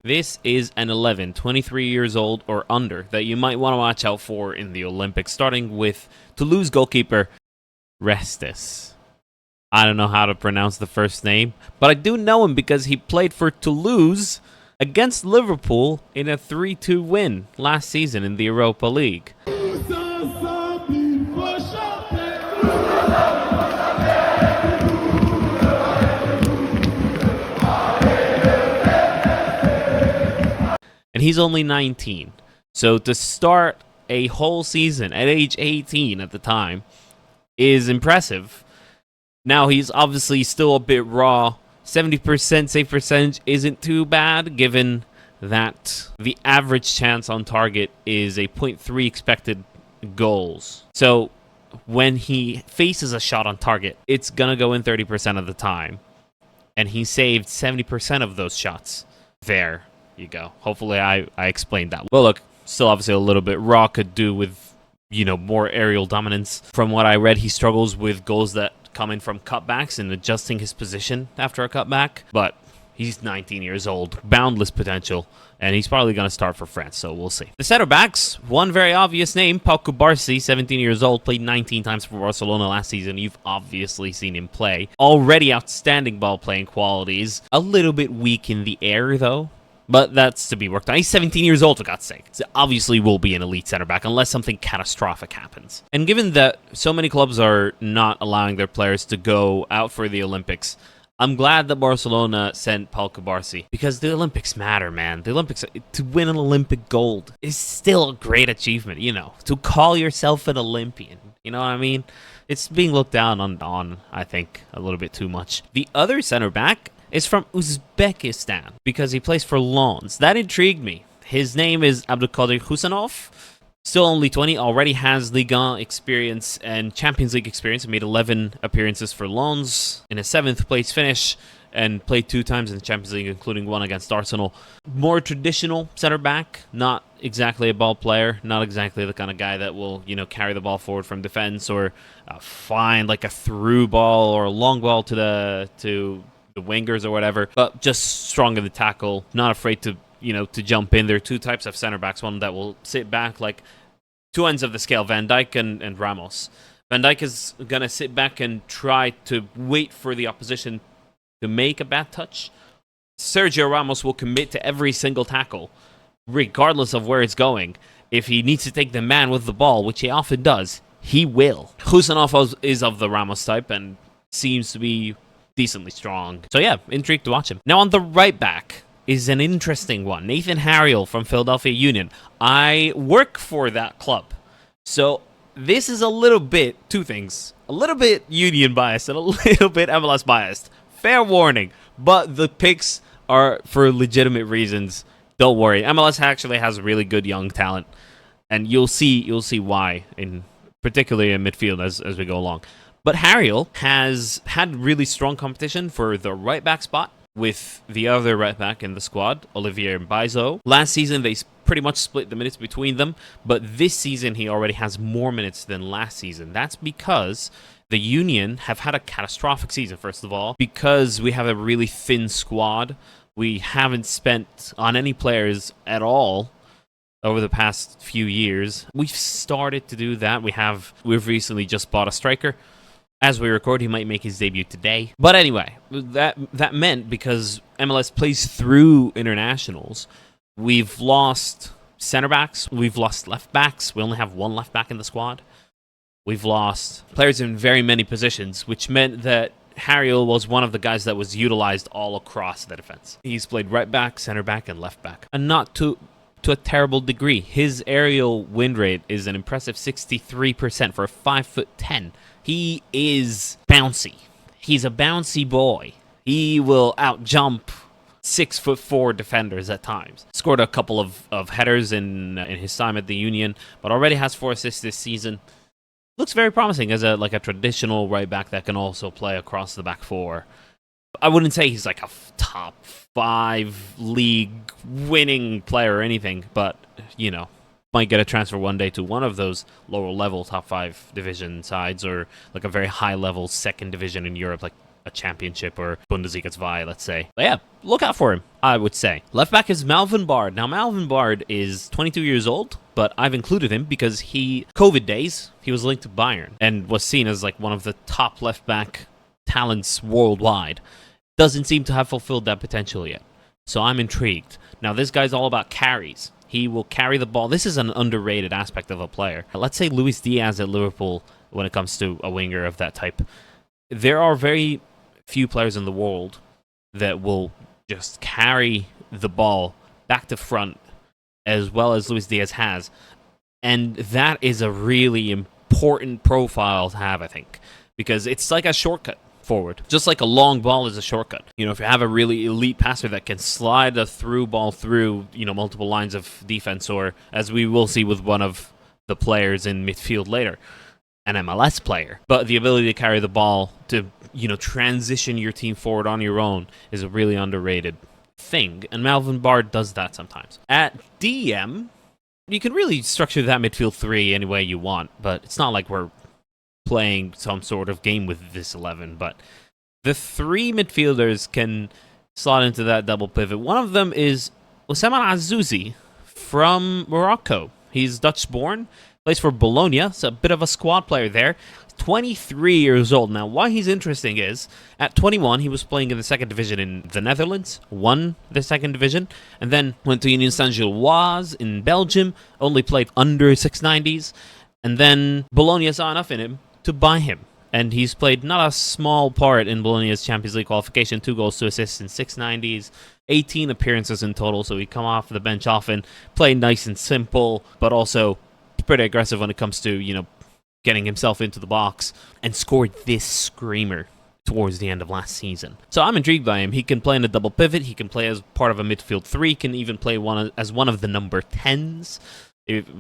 This is an 11, 23 years old or under that you might want to watch out for in the Olympics, starting with Toulouse goalkeeper Restes. I don't know how to pronounce the first name, but I do know him because he played for Toulouse against Liverpool in a 3-2 win last season in the Europa League. And he's only 19. So to start a whole season at age 18 at the time is impressive. Now, he's obviously still a bit raw. 70% save percentage isn't too bad, given that the average chance on target is a 0.3 expected goals. So when he faces a shot on target, it's going to go in 30% of the time. And he saved 70% of those shots. There you go. Hopefully I explained that. Well, look, still obviously a little bit raw, could do with, more aerial dominance. From what I read, he struggles with goals that come in from cutbacks and adjusting his position after a cutback. But he's 19 years old, boundless potential, and he's probably going to start for France, so we'll see. The center backs, one very obvious name, Pau Cubarsí, 17 years old, played 19 times for Barcelona last season. You've obviously seen him play. Already outstanding ball-playing qualities. A little bit weak in the air, though. But that's to be worked on. He's 17 years old, for God's sake. So obviously will be an elite center back unless something catastrophic happens. And given that so many clubs are not allowing their players to go out for the Olympics, I'm glad that Barcelona sent Pau Cubarsí, because the Olympics matter, man. The Olympics, to win an Olympic gold is still a great achievement, to call yourself an Olympian. You know what I mean? It's being looked down on, I think, a little bit too much. The other center back is from Uzbekistan because he plays for Lens. That intrigued me. His name is Abdulkadir Husanov. Still only 20, already has Ligue 1 experience and Champions League experience. Made 11 appearances for Lens in a 7th place finish and played 2 times in the Champions League, including 1 against Arsenal. More traditional center back, not exactly a ball player, not exactly the kind of guy that will, carry the ball forward from defense or find like a through ball or a long ball to the wingers or whatever, but just strong in the tackle, not afraid to jump in. There are 2 types of center backs, one that will sit back, like 2 ends of the scale, Van Dijk and Ramos. Van Dijk is going to sit back and try to wait for the opposition to make a bad touch. Sergio Ramos will commit to every single tackle, regardless of where it's going. If he needs to take the man with the ball, which he often does, he will. Husanov is of the Ramos type and seems to be decently strong. So yeah, intrigued to watch him. Now on the right back is an interesting one. Nathan Harriel from Philadelphia Union. I work for that club. So this is a little bit, 2 things. A little bit Union biased and a little bit MLS biased. Fair warning. But the picks are for legitimate reasons. Don't worry. MLS actually has really good young talent. And you'll see why, particularly in midfield as we go along. But Harriel has had really strong competition for the right back spot with the other right back in the squad, Olivier Mbaizo. Last season, they pretty much split the minutes between them, but this season, he already has more minutes than last season. That's because the Union have had a catastrophic season, first of all, because we have a really thin squad. We haven't spent on any players at all over the past few years. We've started to do that. We've recently just bought a striker. As we record, he might make his debut today. But anyway, that meant because MLS plays through internationals, we've lost center backs, we've lost left backs. We only have 1 left back in the squad. We've lost players in very many positions, which meant that Harriel was one of the guys that was utilized all across the defense. He's played right back, center back, and left back. And not to a terrible degree. His aerial win rate is an impressive 63% for a 5'10". He is bouncy. He's a bouncy boy. He will outjump 6'4" defenders at times. Scored a couple of headers in his time at the Union, but already has 4 assists this season. Looks very promising as a traditional right back that can also play across the back 4. I wouldn't say he's like a top 5 league winning player or anything, but might get a transfer one day to one of those lower level top 5 division sides, or like a very high level 2nd division in Europe, like a championship or Bundesliga 2, let's say. But yeah, look out for him. I would say. Left back is Malvin Bard. Now, Malvin Bard is 22 years old, but I've included him because COVID days, he was linked to Bayern and was seen as like one of the top left back talents worldwide. Doesn't seem to have fulfilled that potential yet. So I'm intrigued. Now, this guy's all about carries. He will carry the ball. This is an underrated aspect of a player. Let's say Luis Diaz at Liverpool, when it comes to a winger of that type. There are very few players in the world that will just carry the ball back to front as well as Luis Diaz has. And that is a really important profile to have, I think, because it's like a shortcut forward. Just like a long ball is a shortcut. You know, if you have a really elite passer that can slide a through ball through, you know, multiple lines of defense, or as we will see with one of the players in midfield later, an MLS player. But the ability to carry the ball to, you know, transition your team forward on your own is a really underrated thing. And Malvin Bard does that sometimes. At DM, you can really structure that midfield three any way you want, but it's not like we're playing some sort of game with this 11. But the three midfielders can slot into that double pivot. One of them is Oussama Azzouzi from Morocco. He's Dutch-born. Plays for Bologna. It's a bit of a squad player there. 23 years old. Now, why he's interesting is, at 21, he was playing in the second division in the Netherlands, won the second division, and then went to Union Saint-Gilloise in Belgium, only played under 690s, and then Bologna saw enough in him to buy him. And he's played not a small part in Bologna's Champions League qualification, 2 goals, 2 assists in 690s, 18 appearances in total, so he'd come off the bench often, play nice and simple, but also pretty aggressive when it comes to, you know, getting himself into the box, and scored this screamer towards the end of last season. So I'm intrigued by him. He can play in a double pivot, he can play as part of a midfield three, can even play as one of the number 10s.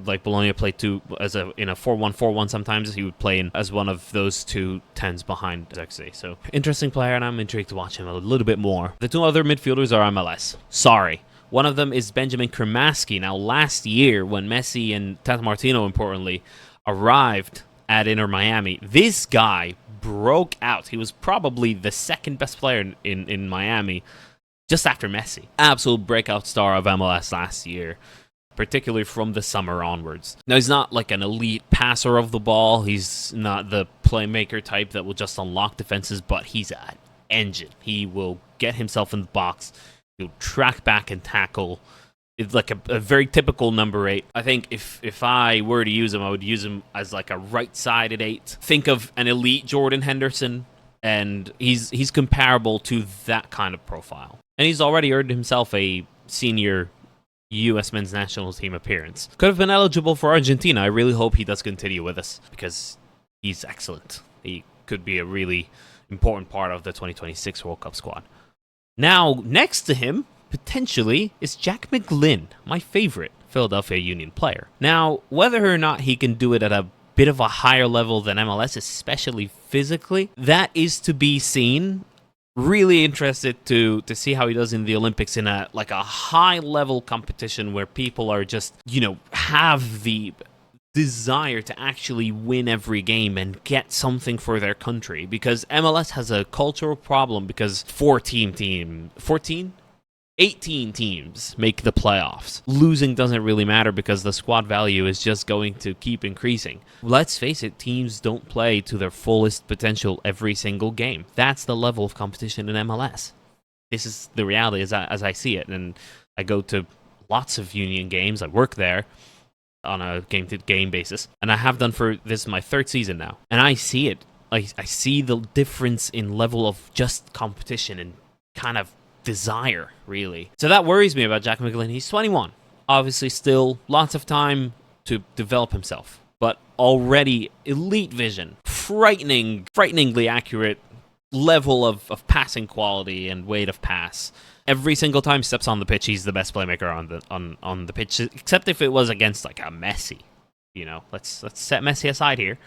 Like Bologna played in a 4-1-4-1 sometimes, he would play as one of those two 10s behind Zexi. So interesting player, and I'm intrigued to watch him a little bit more. The two other midfielders are MLS. Sorry. One of them is Benjamin Kremaski. Now, last year, when Messi and Tata Martino, importantly, arrived at Inter Miami, this guy broke out. He was probably the second best player in Miami, just after Messi. Absolute breakout star of MLS last year, particularly from the summer onwards. Now, he's not like an elite passer of the ball. He's not the playmaker type that will just unlock defenses, but he's an engine. He will get himself in the box. He'll track back and tackle. It's like a very typical number 8. I think if I were to use him, I would use him as like a right-sided 8. Think of an elite Jordan Henderson, and he's comparable to that kind of profile. And he's already earned himself a senior U.S. men's national team appearance. Could have been eligible for Argentina. I really hope he does continue with us, because he's excellent. He could be a really important part of the 2026 World Cup squad. Now, next to him, potentially, is Jack McGlynn, my favorite Philadelphia Union player. Now, whether or not he can do it at a bit of a higher level than MLS, especially physically, that is to be seen. Really interested to see how he does in the Olympics in a high-level competition where people are just, you know, have the desire to actually win every game and get something for their country, because MLS has a cultural problem because 18 teams make the playoffs. Losing doesn't really matter because the squad value is just going to keep increasing. Let's face it, teams don't play to their fullest potential every single game. That's the level of competition in MLS. This is the reality as I see it, and I go to lots of Union games. I work there on a game-to-game basis, and I have done for this my 3rd season now, and I see it. I see the difference in level of just competition and kind of desire, really. So that worries me about Jack McGlynn. He's 21. Obviously still lots of time to develop himself, but already elite vision, frighteningly accurate level of passing quality and weight of pass. Every single time he steps on the pitch, he's the best playmaker on the pitch, except if it was against like a Messi. You know, let's set Messi aside here.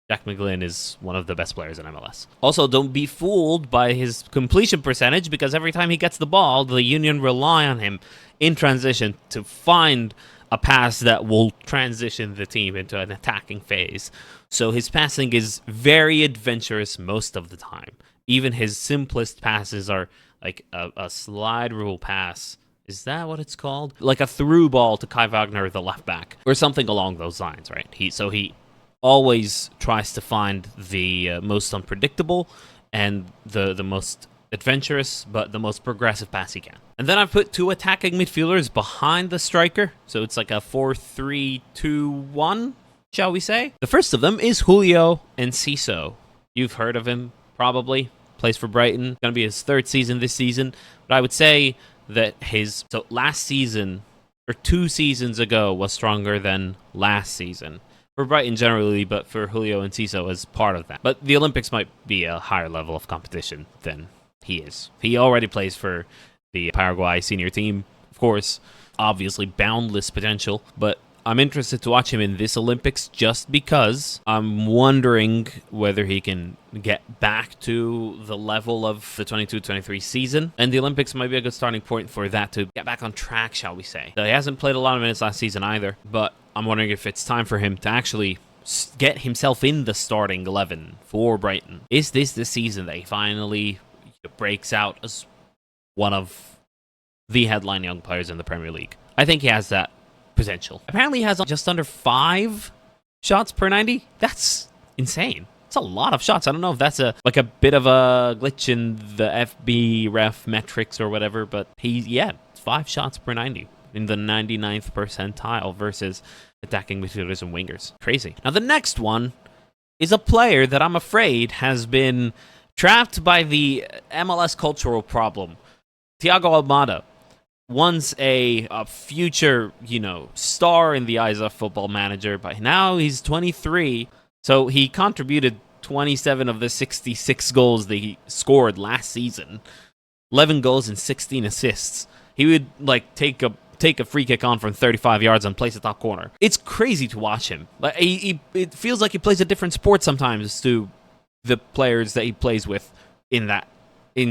Jack McGlynn is one of the best players in MLS. Also, don't be fooled by his completion percentage, because every time he gets the ball, the Union rely on him in transition to find a pass that will transition the team into an attacking phase. So his passing is very adventurous most of the time. Even his simplest passes are like a slide rule pass. Is that what it's called? Like a through ball to Kai Wagner, the left back, or something along those lines, right? He always tries to find the most unpredictable and the most adventurous, but the most progressive pass he can. And then I've put 2 attacking midfielders behind the striker, so it's like a 4-3-2-1, shall we say? The first of them is Julio Enciso. You've heard of him, probably. Plays for Brighton. Going to be his 3rd season this season. But I would say that so last season, or 2 seasons ago, was stronger than last season. For Brighton generally, but for Julio Enciso as part of that. But the Olympics might be a higher level of competition than he is. He already plays for the Paraguay senior team, of course. Obviously, boundless potential, but I'm interested to watch him in this Olympics just because I'm wondering whether he can get back to the level of the 22-23 season. And the Olympics might be a good starting point for that to get back on track, shall we say. He hasn't played a lot of minutes last season either, but I'm wondering if it's time for him to actually get himself in the starting 11 for Brighton. Is this the season that he finally breaks out as one of the headline young players in the Premier League? I think he has that potential. Apparently he has just under 5 shots per 90. That's insane. It's a lot of shots. I don't know if that's a bit of a glitch in the FB ref metrics or whatever, but it's 5 shots per 90 in the 99th percentile versus attacking midfielders and wingers. Crazy. Now the next one is a player that I'm afraid has been trapped by the MLS cultural problem. Thiago Almada. Once a future, star in the eyes of Football Manager, but now he's 23, so he contributed 27 of the 66 goals that he scored last season, 11 goals and 16 assists. He would take a free kick on from 35 yards and place the top corner. It's crazy to watch him. It feels like he plays a different sport sometimes to the players that he plays with in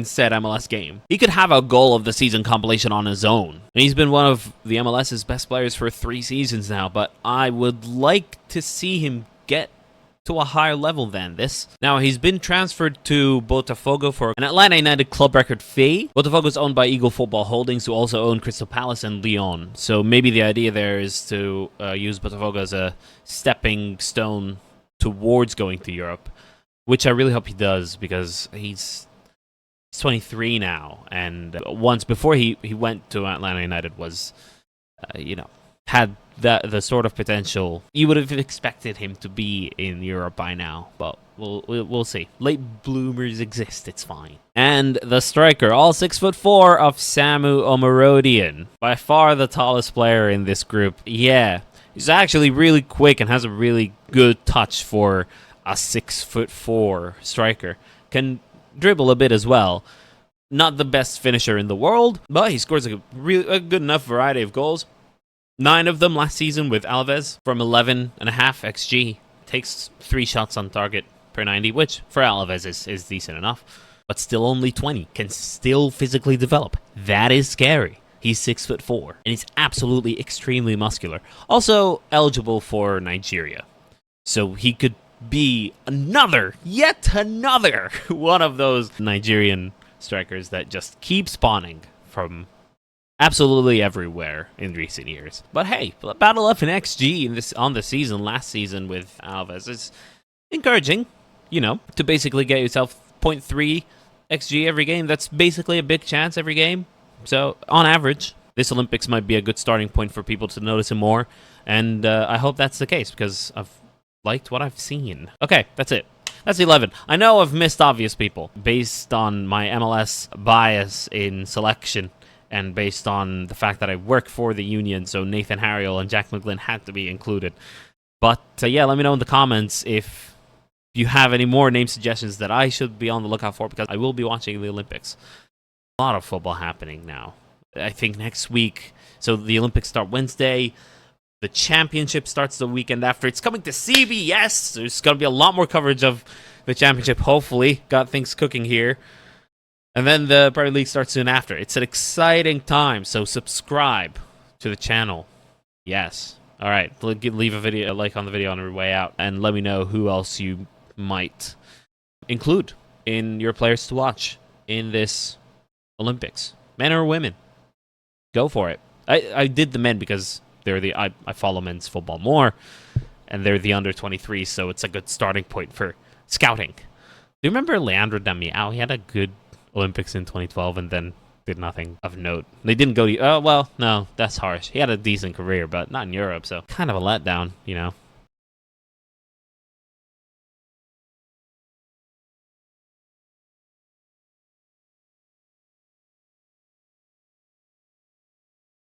said MLS game. He could have a goal of the season compilation on his own. And he's been one of the MLS's best players for 3 seasons now, but I would like to see him get to a higher level than this. Now, he's been transferred to Botafogo for an Atlanta United club record fee. Botafogo is owned by Eagle Football Holdings, who also own Crystal Palace and Lyon. So maybe the idea there is to use Botafogo as a stepping stone towards going to Europe, which I really hope he does, because he's 23 now, and once before he went to Atlanta United was, had the sort of potential you would have expected him to be in Europe by now, but we'll see. Late bloomers exist, it's fine. And the striker, all 6'4", of Samu Omarodian, by far the tallest player in this group. Yeah, he's actually really quick and has a really good touch for a 6'4" striker. Can dribble a bit as well. Not the best finisher in the world, but he scores a good enough variety of goals. 9 of them last season with Alves from 11.5 XG. Takes 3 shots on target per 90, which for Alves is decent enough, but still only 20. Can still physically develop. That is scary. He's 6'4", and he's absolutely extremely muscular. Also eligible for Nigeria. So he could be yet another one of those Nigerian strikers that just keep spawning from absolutely everywhere in recent years. But hey, about 11 XG on the season, last season with Alves is encouraging, to basically get yourself 0.3 XG every game. That's basically a big chance every game. So on average, this Olympics might be a good starting point for people to notice him more, and I hope that's the case, because I've liked what I've seen. Okay, that's it. That's 11. I know I've missed obvious people based on my MLS bias in selection and based on the fact that I work for the union, so Nathan Harriel and Jack McGlynn had to be included. But yeah, let me know in the comments if you have any more name suggestions that I should be on the lookout for, because I will be watching the Olympics. A lot of football happening now. I think next week, so the Olympics start Wednesday. The championship starts the weekend after. It's coming to CBS. There's going to be a lot more coverage of the championship, hopefully. Got things cooking here. And then the Premier League starts soon after. It's an exciting time, so subscribe to the channel. Yes. All right. Leave a like on the video on your way out, and let me know who else you might include in your players to watch in this Olympics. Men or women. Go for it. I did the men because I follow men's football more, and they're the under 23, so it's a good starting point for scouting. Do you remember Leandro Damião? He had a good Olympics in 2012 and then did nothing of note. They didn't go to... Oh, well, no, that's harsh. He had a decent career, but not in Europe, so kind of a letdown, you know.